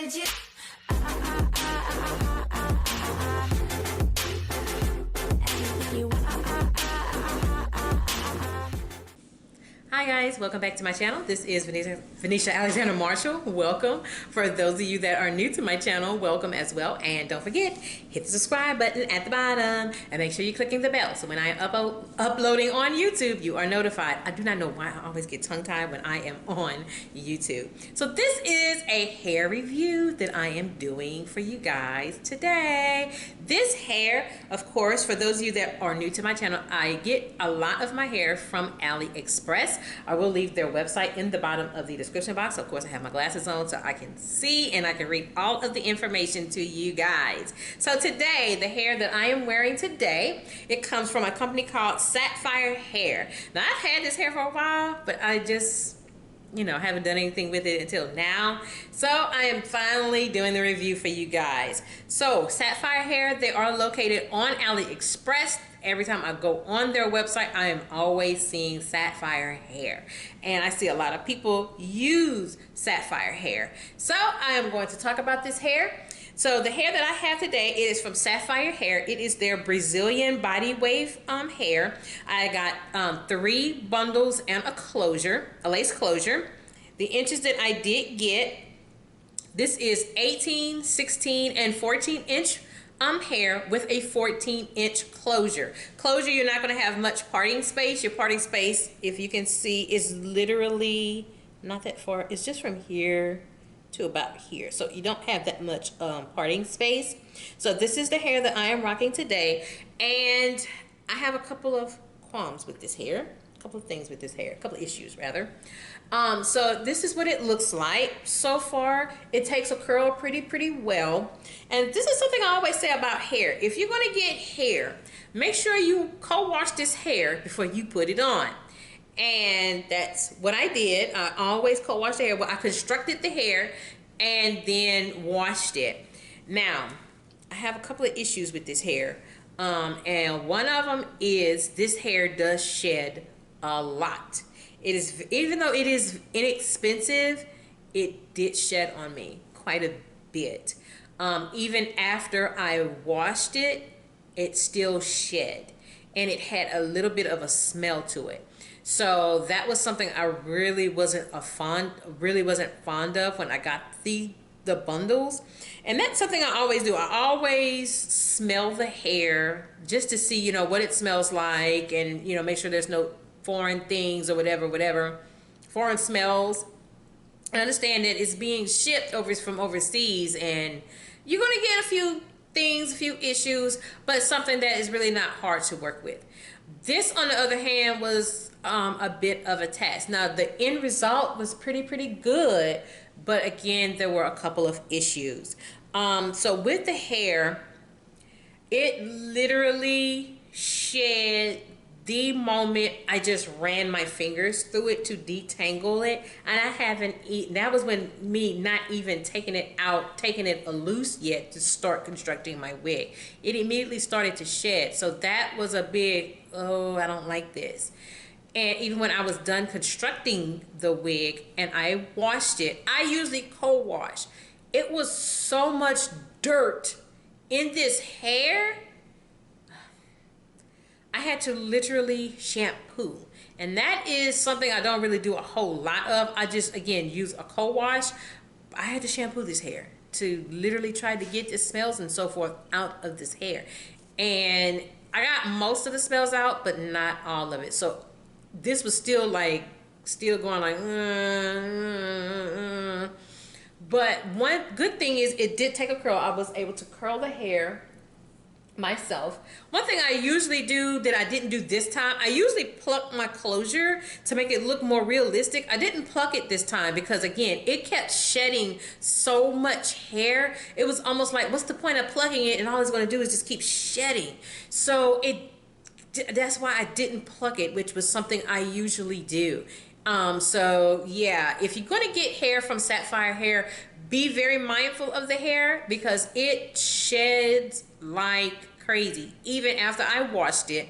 with you. Anything you Hi guys, welcome back to my channel. This is Venetia Alexander Marshall. Welcome. For those of you that are new to my channel, welcome as well. And don't forget, hit the subscribe button at the bottom and make sure you're clicking the bell so when I am uploading on YouTube, you are notified. I do not know why I always get tongue-tied when I am on YouTube. So this is a hair review that I am doing for you guys today. This hair, of course, for those of you that are new to my channel, I get a lot of my hair from AliExpress. I will leave their website in the bottom of the description box. Of course, I have my glasses on so I can see and I can read all of the information to you guys. So today, the hair that I am wearing today, it comes from a company called Sapphire hair. Now, I've had this hair for a while, but I just haven't done anything with it until now. So I am finally doing the review for you guys. So Sapphire hair, they are located on AliExpress. Every time I go on their website, I am always seeing Sapphire hair. And I see a lot of people use Sapphire hair. So I am going to talk about this hair. So the hair that I have today is from Sapphire hair. It is their Brazilian body wave hair. I got 3 bundles and a closure, a lace closure. The inches that I did get, this is 18, 16, and 14 inch hair with a 14-inch closure. Closure, you're not going to have much parting space. Your parting space, if you can see, is literally not that far. It's just from here to about here, so you don't have that much parting space. So this is the hair that I am rocking today, and I have a couple of qualms with this hair, a couple of things with this hair, a couple of issues rather. So this is what it looks like so far. It takes a curl pretty well, and this is something I always say about hair. If you're going to get hair, make sure you co-wash this hair before you put it on. And that's what I did. I always co-wash the hair. Well, I constructed the hair and then washed it. Now, I have a couple of issues with this hair. And one of them is this hair does shed a lot. It is, even though it is inexpensive, it did shed on me quite a bit. Even after I washed it, it still shed. And it had a little bit of a smell to it. So that was something I really wasn't fond of when I got the bundles. And that's something I always do. I always smell the hair just to see, what it smells like, and make sure there's no foreign things or whatever, foreign smells. I understand that it's being shipped from overseas, and you're going to get a few things, a few issues, but something that is really not hard to work with. This, on the other hand, was a bit of a test. Now, the end result was pretty good, but again, there were a couple of issues. So with the hair, it literally shed the moment I just ran my fingers through it to detangle it, and I haven't that was when me not even taking it loose yet to start constructing my wig. It immediately started to shed, so that was a big, oh, I don't like this. And even when I was done constructing the wig and I washed it, I usually co-wash. It was so much dirt in this hair, I had to literally shampoo. And that is something I don't really do a whole lot of. I just, again, use a co-wash. I had to shampoo this hair to literally try to get the smells and so forth out of this hair. And I got most of the smells out, but not all of it. So this was still going like, But one good thing is it did take a curl. I was able to curl the hair myself. One thing I usually do that I didn't do this time, I usually pluck my closure to make it look more realistic. I didn't pluck it this time because, again, it kept shedding so much hair. It was almost like, what's the point of plucking it, and all it's going to do is just keep shedding. So that's why I didn't pluck it, which was something I usually do. So yeah, if you're going to get hair from Sapphire hair, be very mindful of the hair because it sheds like crazy. Even after I washed it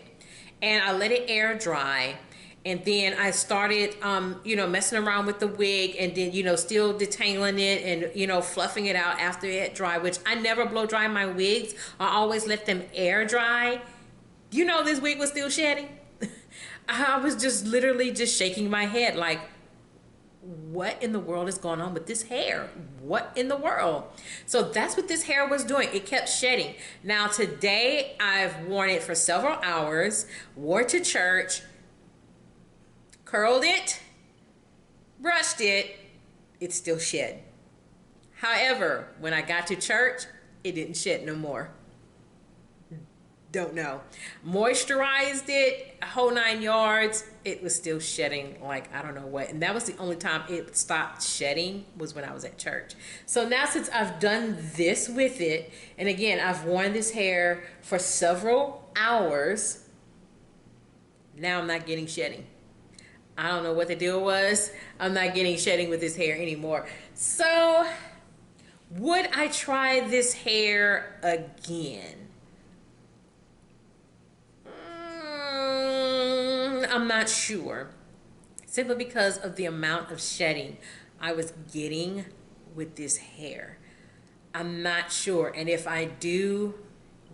and I let it air dry, And then I started, messing around with the wig, and then, still detailing it and, fluffing it out after it dry, which I never blow dry my wigs. I always let them air dry. This wig was still shedding. I was just literally just shaking my head like, what in the world is going on with this hair? What in the world? So that's what this hair was doing. It kept shedding. Now today I've worn it for several hours, wore it to church, curled it, brushed it, it still shed. However, when I got to church, it didn't shed no more. Don't know. Moisturized it, a whole 9 yards. It was still shedding like I don't know what. And that was the only time it stopped shedding was when I was at church. So now since I've done this with it, and again, I've worn this hair for several hours, now I'm not getting shedding. I don't know what the deal was. I'm not getting shedding with this hair anymore. So would I try this hair again? I'm not sure, simply because of the amount of shedding I was getting with this hair. I'm not sure, and if I do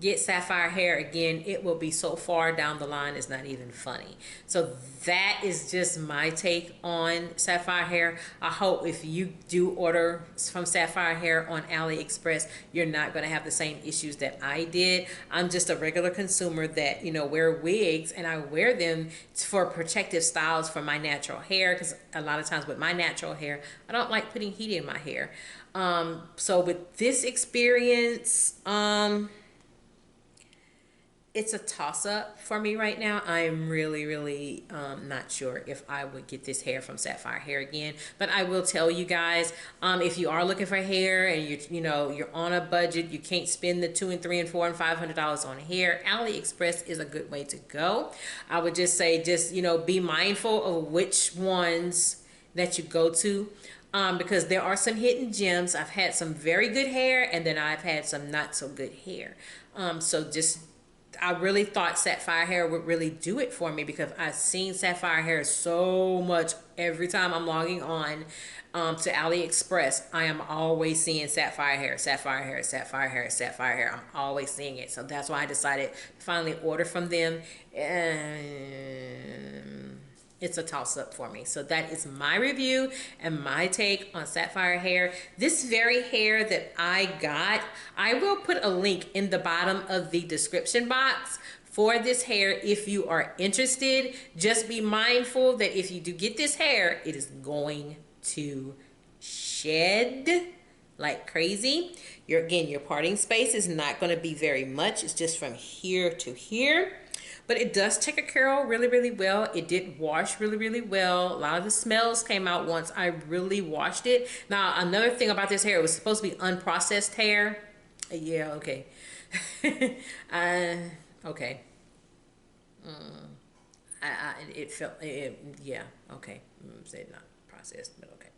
get Sapphire hair again, it will be so far down the line it's not even funny. So that is just my take on Sapphire hair. I hope if you do order from Sapphire hair on AliExpress, you're not going to have the same issues that I did. I'm just a regular consumer that wear wigs, and I wear them for protective styles for my natural hair, because a lot of times with my natural hair I don't like putting heat in my hair. So with this experience, it's a toss-up for me right now. I am really not sure if I would get this hair from Sapphire hair again. But I will tell you guys, if you are looking for hair and you're on a budget, you can't spend the $200 and $300 and $400 and $500 on hair, AliExpress is a good way to go. I would just say, be mindful of which ones that you go to. Because there are some hidden gems. I've had some very good hair, and then I've had some not so good hair. I really thought Sapphire hair would really do it for me, because I've seen Sapphire hair so much. Every time I'm logging on to AliExpress, I am always seeing Sapphire hair, Sapphire hair, Sapphire hair, Sapphire hair. I'm always seeing it. So that's why I decided to finally order from them. And it's a toss-up for me. So that is my review and my take on Sapphire hair. This very hair that I got, I will put a link in the bottom of the description box for this hair if you are interested. Just be mindful that if you do get this hair, it is going to shed like crazy. Your parting space is not going to be very much. It's just from here to here. But it does take a curl really well. It did wash really well. A lot of the smells came out once I really washed it. Now, another thing about this hair, it was supposed to be unprocessed hair. Yeah, okay. Okay. Yeah, okay. Say not processed, but okay.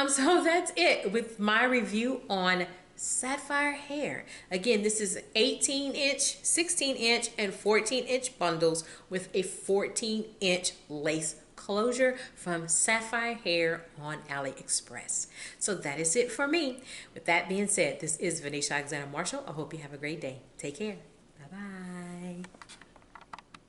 So that's it with my review on Sapphire hair. Again, this is 18-inch, 16-inch, and 14-inch bundles with a 14-inch lace closure from Sapphire hair on AliExpress. So that is it for me. With that being said, this is Venetia Alexander Marshall. I hope you have a great day. Take care.